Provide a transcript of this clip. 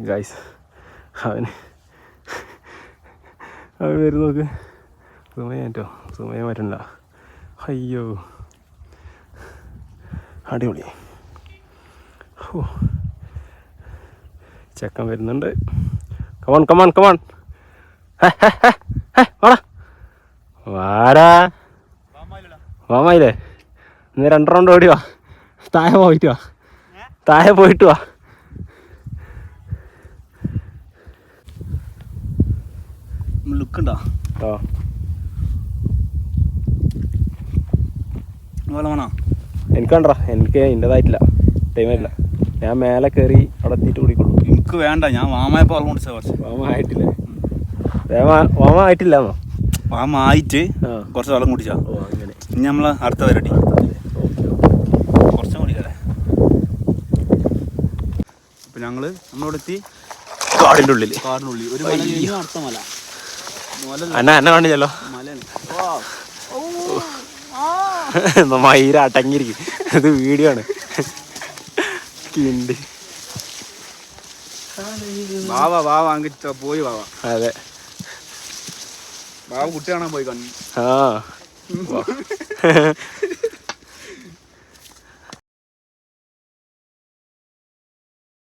Guys അവന് വരും നോക്ക്. സുമയോ സുമയ പറ്റില്ല. അയ്യോ അടിപൊളി. ഓ ചെക്കൻ വരുന്നുണ്ട്. കമോൺ കമോൺ കമോൺ വാടാ വാമായില്ലേ. ഇന്ന് 2 റൗണ്ട് ഓടി വാ. താഴെ പോയിട്ട് വാ. ലുക്കുണ്ടോ? എനിക്ക് വേണ്ട, എനിക്ക് എൻ്റെതായിട്ടില്ല, ടൈമായിട്ടില്ല. ഞാൻ മേലെ കയറി അവിടെ എത്തിയിട്ട് കുടിക്കുള്ളൂ. എനിക്ക് വേണ്ട, ഞാൻ വാമായപ്പോൾ വെള്ളം കുടിച്ചാൽ കുറച്ച്. വാമായിട്ടില്ലേ? വാമായിട്ടില്ലാന്നോ? വാമായിട്ട് കുറച്ച് വെള്ളം കുടിച്ചാ. ഓ അങ്ങനെ. ഇനി നമ്മൾ അടുത്ത വരട്ടി കുറച്ചും കുടിക്കല്ലേ. അപ്പം നമ്മളിവിടെ എത്തി. കാടിനുള്ളിൽ ഒരു അടുത്ത മല എന്നെ കാണിച്ചല്ലോ. മയിര അടങ്ങിയിരിക്കും. ഇത് വീഡിയോ ആണ്. വാവ അങ്ങിട്ട് പോയി വാവ. അതെ വാവ കുട്ടി കാണാൻ പോയി കണ്ണു. ആ